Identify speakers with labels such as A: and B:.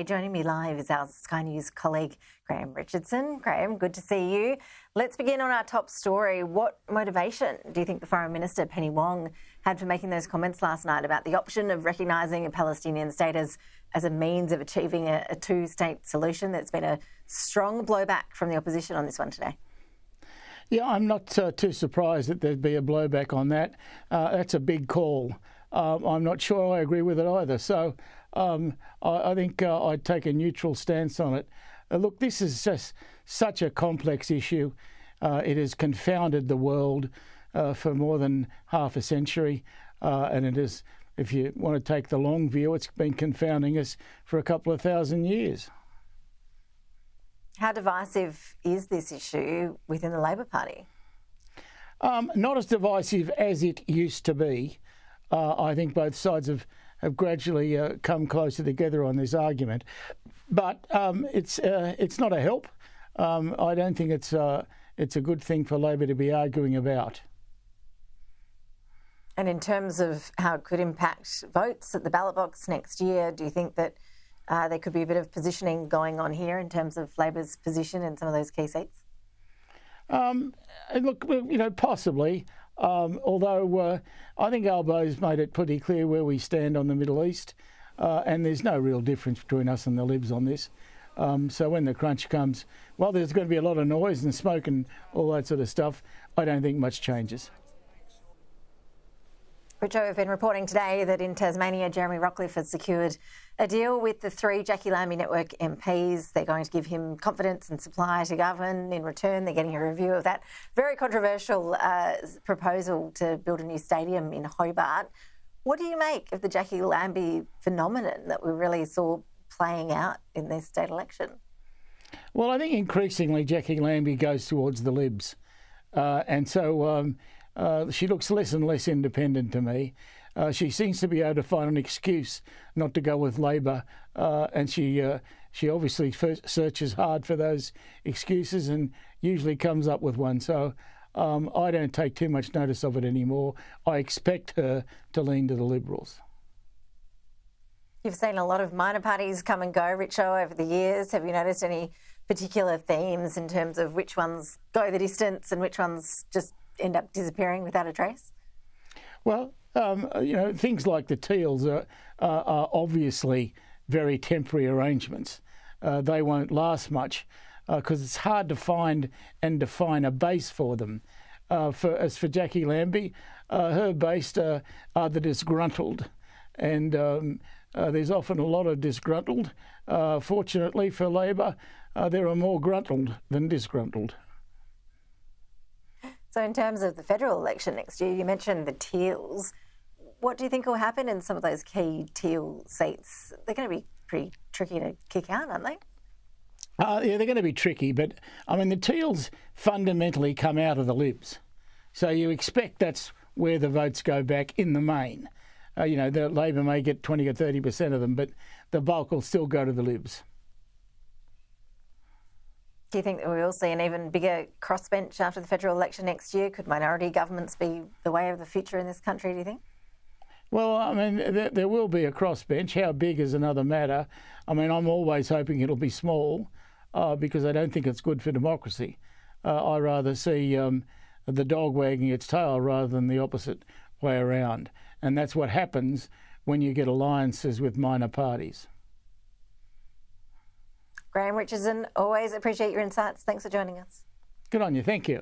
A: Joining me live is our Sky News colleague, Graham Richardson. Graham, good to see you. Let's begin on our top story. What motivation do you think the Foreign Minister Penny Wong had for making those comments last night about the option of recognising a Palestinian state as a means of achieving a two-state solution? There's been a strong blowback from the opposition on this one today.
B: Yeah, I'm not too surprised that there'd be a blowback on that. That's a big call. I'm not sure I agree with it either. So I think I'd take a neutral stance on it. Look, this is just such a complex issue. It has confounded the world for more than half a century. And it is, if you want to take the long view, it's been confounding us for a couple of thousand years.
A: How divisive is this issue within the Labor Party?
B: Not as divisive as it used to be. I think both sides have gradually come closer together on this argument, but it's not a help. I don't think it's a good thing for Labor to be arguing about.
A: And in terms of how it could impact votes at the ballot box next year, do you think that there could be a bit of positioning going on here in terms of Labor's position in some of those key seats?
B: Look, possibly. Although I think Albo's made it pretty clear where we stand on the Middle East, and there's no real difference between us and the Libs on this. So when the crunch comes, while there's going to be a lot of noise and smoke and all that sort of stuff, I don't think much changes.
A: Richo, we've been reporting today that in Tasmania, Jeremy Rockliff has secured a deal with the 3 Jackie Lambie Network MPs. They're going to give him confidence and supply to govern. In return, they're getting a review of that very controversial proposal to build a new stadium in Hobart. What do you make of the Jackie Lambie phenomenon that we really saw playing out in this state election?
B: Well, I think increasingly Jackie Lambie goes towards the Libs. And so she looks less and less independent to me. She seems to be able to find an excuse not to go with Labor, and she obviously searches hard for those excuses and usually comes up with one. So I don't take too much notice of it anymore. I expect her to lean to the Liberals.
A: You've seen a lot of minor parties come and go, Richo, over the years. Have you noticed any particular themes in terms of which ones go the distance and which ones just end up disappearing without a trace?
B: Well, things like the Teals are obviously very temporary arrangements. They won't last much because it's hard to find and define a base for them. As for Jackie Lambie, her base are the disgruntled, and there's often a lot of disgruntled. Fortunately for Labor, there are more gruntled than disgruntled.
A: So in terms of the federal election next year, you mentioned the Teals. What do you think will happen in some of those key Teal seats? They're going to be pretty tricky to kick out, aren't they?
B: Yeah, they're going to be tricky, but I mean the Teals fundamentally come out of the Libs. So you expect that's where the votes go back in the main. The Labor may get 20 or 30% of them, but the bulk will still go to the Libs.
A: Do you think that we will see an even bigger crossbench after the federal election next year? Could minority governments be the way of the future in this country, do you think?
B: Well, I mean, there will be a crossbench. How big is another matter. I mean, I'm always hoping it'll be small because I don't think it's good for democracy. I rather see the dog wagging its tail rather than the opposite way around. And that's what happens when you get alliances with minor parties.
A: Graham Richardson, always appreciate your insights. Thanks for joining us.
B: Good on you. Thank you.